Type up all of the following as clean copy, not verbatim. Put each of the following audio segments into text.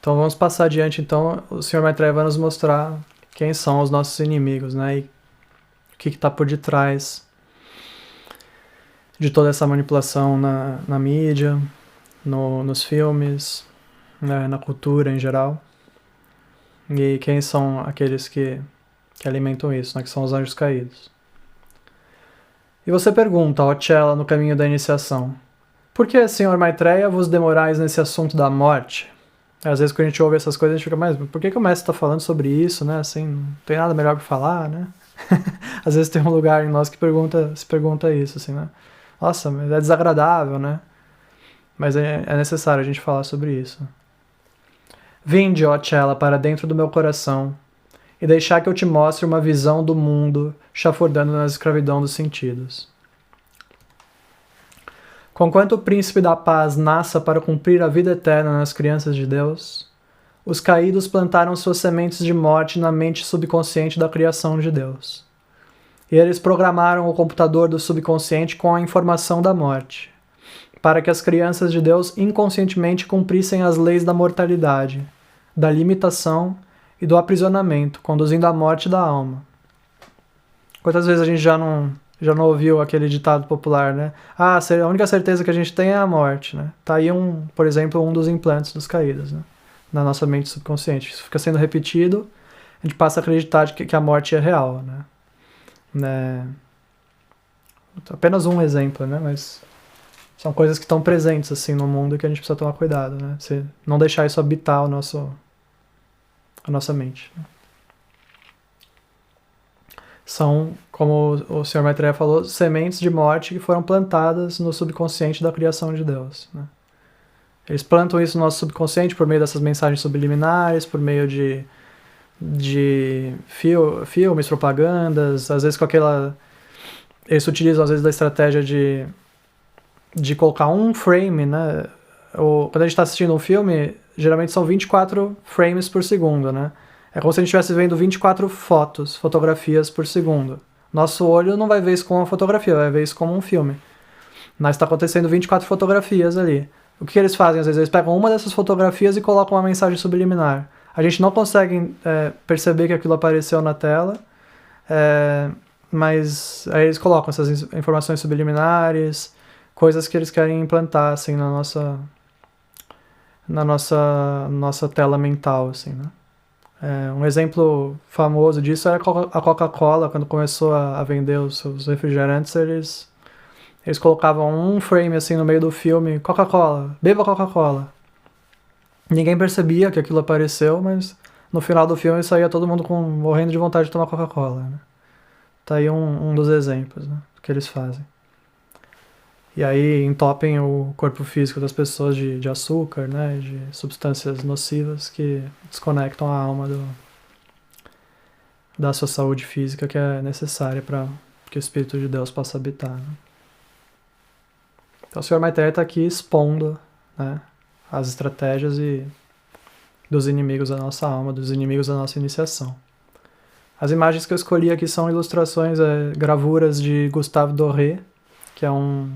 Então vamos passar adiante. Então o Sr. Maitreya vai nos mostrar quem são os nossos inimigos, né? E o que está por detrás de toda essa manipulação na mídia, nos filmes, né, na cultura em geral. E quem são aqueles que alimentam isso, né, que são os anjos caídos. E você pergunta, ó Chela, no caminho da iniciação, por que, Sr. Maitreya, vos demorais nesse assunto da morte? Às vezes quando a gente ouve essas coisas a gente fica, mas por que o mestre está falando sobre isso, né? Assim, não tem nada melhor para falar, né? Às vezes tem um lugar em nós que se pergunta isso, assim, né? Nossa, mas é desagradável, né? Mas é necessário a gente falar sobre isso. Vinde, ó Chela, para dentro do meu coração e deixar que eu te mostre uma visão do mundo chafurdando na escravidão dos sentidos. Conquanto o príncipe da paz nasça para cumprir a vida eterna nas crianças de Deus, os caídos plantaram suas sementes de morte na mente subconsciente da criação de Deus. E eles programaram o computador do subconsciente com a informação da morte, para que as crianças de Deus inconscientemente cumprissem as leis da mortalidade, da limitação e do aprisionamento, conduzindo à morte da alma. Quantas vezes a gente já não ouviu aquele ditado popular, né? Ah, a única certeza que a gente tem é a morte, né? Tá aí, por exemplo, um dos implantes dos caídos, né? Na nossa mente subconsciente. Isso fica sendo repetido, a gente passa a acreditar que a morte é real, né? Apenas um exemplo, né? Mas são coisas que estão presentes, assim, no mundo e que a gente precisa tomar cuidado, né? Se não deixar isso habitar a nossa mente, né? São, como o Sr. Maitreya falou, sementes de morte que foram plantadas no subconsciente da criação de Deus, né? Eles plantam isso no nosso subconsciente por meio dessas mensagens subliminares, por meio de filmes, propagandas, às vezes com aquela... Eles utilizam, às vezes, da estratégia de colocar um frame, né? Quando a gente está assistindo um filme, geralmente são 24 frames por segundo, né? É como se a gente estivesse vendo 24 fotografias por segundo. Nosso olho não vai ver isso como uma fotografia, vai ver isso como um filme. Mas está acontecendo 24 fotografias ali. O que eles fazem? Às vezes eles pegam uma dessas fotografias e colocam uma mensagem subliminar. A gente não consegue perceber que aquilo apareceu na tela, mas aí eles colocam essas informações subliminares, coisas que eles querem implantar assim, na nossa tela mental, assim, né? Um exemplo famoso disso é a Coca-Cola. Quando começou a vender os seus refrigerantes, eles colocavam um frame assim no meio do filme: Coca-Cola, beba Coca-Cola. Ninguém percebia que aquilo apareceu, mas no final do filme saía todo mundo morrendo de vontade de tomar Coca-Cola, né? Tá aí um dos exemplos, né, que eles fazem. E aí entopem o corpo físico das pessoas de açúcar, né, de substâncias nocivas que desconectam a alma da sua saúde física, que é necessária para que o Espírito de Deus possa habitar, né? Então o Sr. Maitreya está aqui expondo, né, as estratégias dos inimigos da nossa alma, dos inimigos da nossa iniciação. As imagens que eu escolhi aqui são ilustrações, gravuras de Gustave Doré, que é um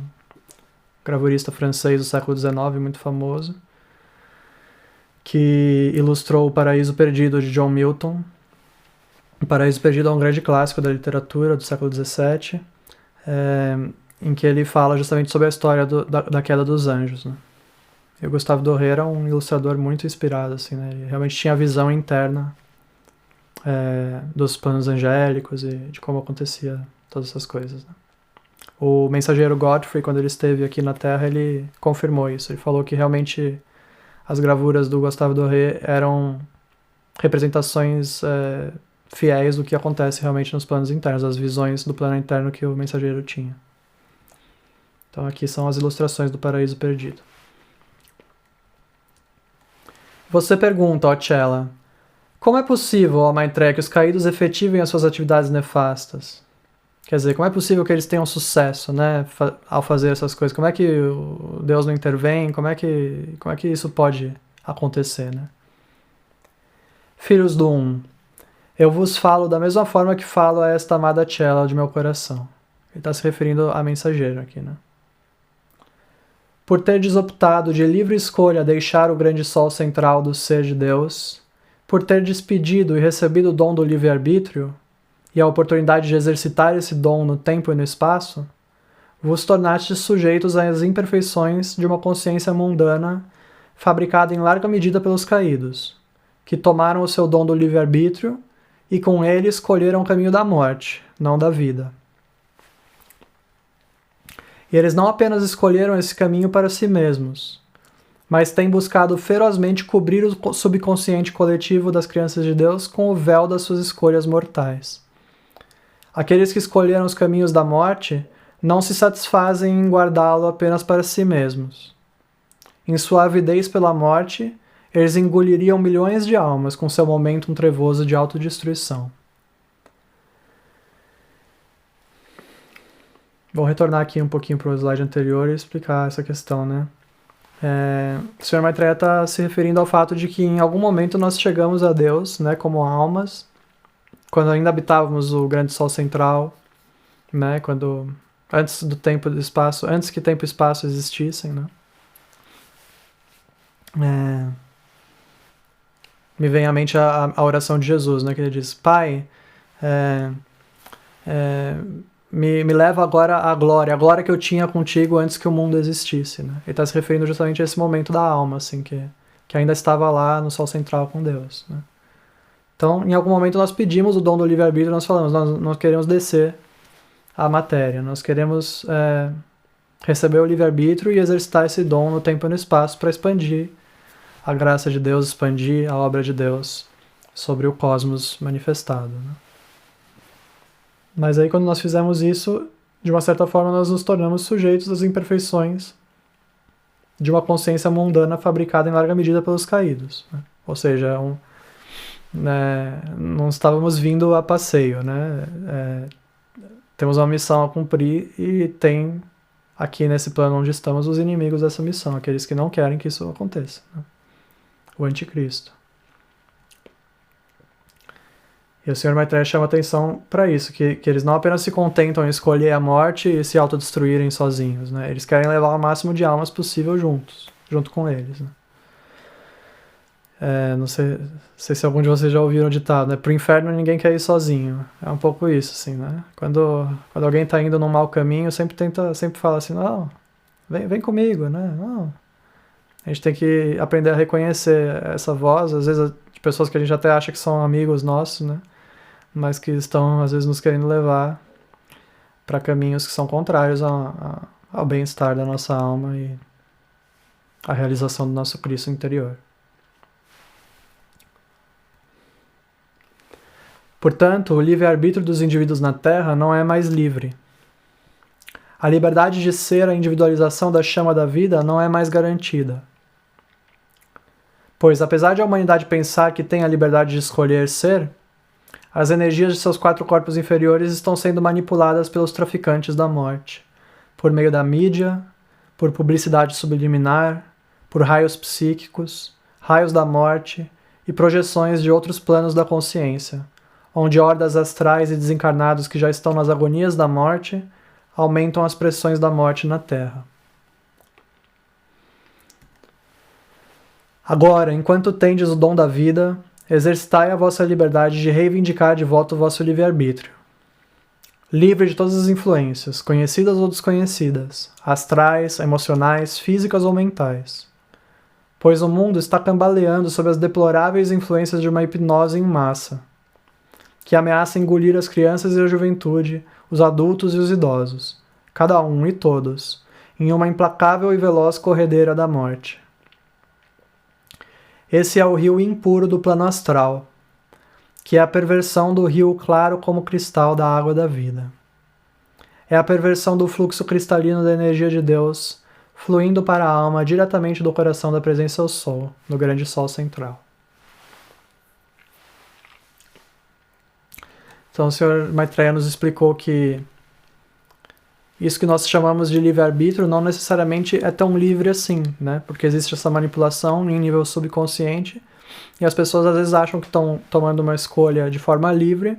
gravurista francês do século XIX, muito famoso, que ilustrou O Paraíso Perdido, de John Milton. O Paraíso Perdido é um grande clássico da literatura do século XVII, em que ele fala justamente sobre a história da queda dos anjos, né? E o Gustave Doré era um ilustrador muito inspirado, assim, né? Ele realmente tinha a visão interna dos planos angélicos e de como acontecia todas essas coisas, né? O mensageiro Godfrey, quando ele esteve aqui na Terra, ele confirmou isso. Ele falou que realmente as gravuras do Gustave Doré eram representações fiéis do que acontece realmente nos planos internos, as visões do plano interno que o mensageiro tinha. Então aqui são as ilustrações do Paraíso Perdido. Você pergunta, ó Chela, como é possível, ó Maitreya, que os caídos efetivem as suas atividades nefastas? Quer dizer, como é possível que eles tenham sucesso, né, ao fazer essas coisas? Como é que Deus não intervém? Como é que isso pode acontecer, né? Filhos do Um, eu vos falo da mesma forma que falo a esta amada Chela de meu coração. Ele está se referindo a mensageiro aqui, né? por ter desoptado de livre escolha deixar o grande sol central do ser de Deus, por ter despedido e recebido o dom do livre-arbítrio e a oportunidade de exercitar esse dom no tempo e no espaço, vos tornastes sujeitos às imperfeições de uma consciência mundana fabricada em larga medida pelos caídos, que tomaram o seu dom do livre-arbítrio e com ele escolheram o caminho da morte, não da vida. E eles não apenas escolheram esse caminho para si mesmos, mas têm buscado ferozmente cobrir o subconsciente coletivo das crianças de Deus com o véu das suas escolhas mortais. Aqueles que escolheram os caminhos da morte não se satisfazem em guardá-lo apenas para si mesmos. Em sua avidez pela morte, eles engoliriam milhões de almas com seu momentum trevoso de autodestruição. Vou retornar aqui um pouquinho para o slide anterior e explicar essa questão, né? O Sr. Maitreya está se referindo ao fato de que em algum momento nós chegamos a Deus, né, como almas, quando ainda habitávamos o grande sol central, né, antes do tempo e do espaço, antes que tempo e espaço existissem, né? Me vem à mente a oração de Jesus, né, que ele diz: Pai, me leva agora à glória que eu tinha contigo antes que o mundo existisse, né? Ele está se referindo justamente a esse momento da alma, assim, que ainda estava lá no sol central com Deus, né? Então, em algum momento nós pedimos o dom do livre-arbítrio, nós falamos, nós queremos descer à matéria, nós queremos receber o livre-arbítrio e exercitar esse dom no tempo e no espaço para expandir a graça de Deus, expandir a obra de Deus sobre o cosmos manifestado, né? Mas aí quando nós fizemos isso, de uma certa forma nós nos tornamos sujeitos às imperfeições de uma consciência mundana fabricada em larga medida pelos caídos, né? Ou seja, não estávamos vindo a passeio, né? Temos uma missão a cumprir e tem aqui nesse plano onde estamos os inimigos dessa missão, aqueles que não querem que isso aconteça, né? O anticristo. E o Sr. Maitreya chama atenção para isso, que eles não apenas se contentam em escolher a morte e se autodestruírem sozinhos, né? Eles querem levar o máximo de almas possível junto com eles, né? Não sei se algum de vocês já ouviram o ditado, né? Pro inferno ninguém quer ir sozinho. É um pouco isso, assim, né? Quando alguém está indo num mau caminho, sempre fala assim, não, vem comigo, né? Não. A gente tem que aprender a reconhecer essa voz, às vezes de pessoas que a gente até acha que são amigos nossos, né? Mas que estão, às vezes, nos querendo levar para caminhos que são contrários ao bem-estar da nossa alma e à realização do nosso Cristo interior. Portanto, o livre-arbítrio dos indivíduos na Terra não é mais livre. A liberdade de ser a individualização da chama da vida não é mais garantida. Pois, apesar de a humanidade pensar que tem a liberdade de escolher ser, as energias de seus 4 corpos inferiores estão sendo manipuladas pelos traficantes da morte, por meio da mídia, por publicidade subliminar, por raios psíquicos, raios da morte e projeções de outros planos da consciência, onde hordas astrais e desencarnados que já estão nas agonias da morte aumentam as pressões da morte na Terra. Agora, enquanto tendes o dom da vida, exercitai a vossa liberdade de reivindicar de volta o vosso livre-arbítrio. Livre de todas as influências, conhecidas ou desconhecidas, astrais, emocionais, físicas ou mentais. Pois o mundo está cambaleando sob as deploráveis influências de uma hipnose em massa, que ameaça engolir as crianças e a juventude, os adultos e os idosos, cada um e todos, em uma implacável e veloz corredeira da morte. Esse é o rio impuro do plano astral, que é a perversão do rio claro como cristal da água da vida. É a perversão do fluxo cristalino da energia de Deus, fluindo para a alma diretamente do coração da presença ao Sol, no grande Sol central. Então o Sr. Maitreya nos explicou que isso que nós chamamos de livre-arbítrio não necessariamente é tão livre assim, né? Porque existe essa manipulação em nível subconsciente e as pessoas às vezes acham que estão tomando uma escolha de forma livre,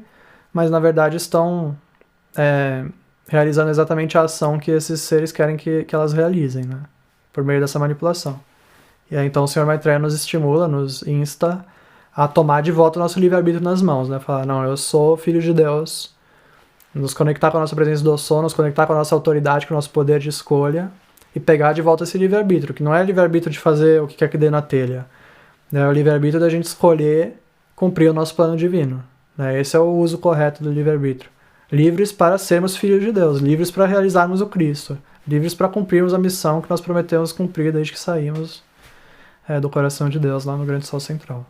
mas na verdade estão realizando exatamente a ação que esses seres querem que elas realizem, né? por meio dessa manipulação. E aí então o Senhor Maitreya nos estimula, nos insta a tomar de volta o nosso livre-arbítrio nas mãos, né? Falar, não, eu sou filho de Deus, nos conectar com a nossa presença do Sou, nos conectar com a nossa autoridade, com o nosso poder de escolha e pegar de volta esse livre-arbítrio, que não é livre-arbítrio de fazer o que quer que dê na telha, né? É o livre-arbítrio da gente escolher cumprir o nosso plano divino, né? Esse é o uso correto do livre-arbítrio. Livres para sermos filhos de Deus, livres para realizarmos o Cristo, livres para cumprirmos a missão que nós prometemos cumprir desde que saímos do coração de Deus lá no Grande Sol Central.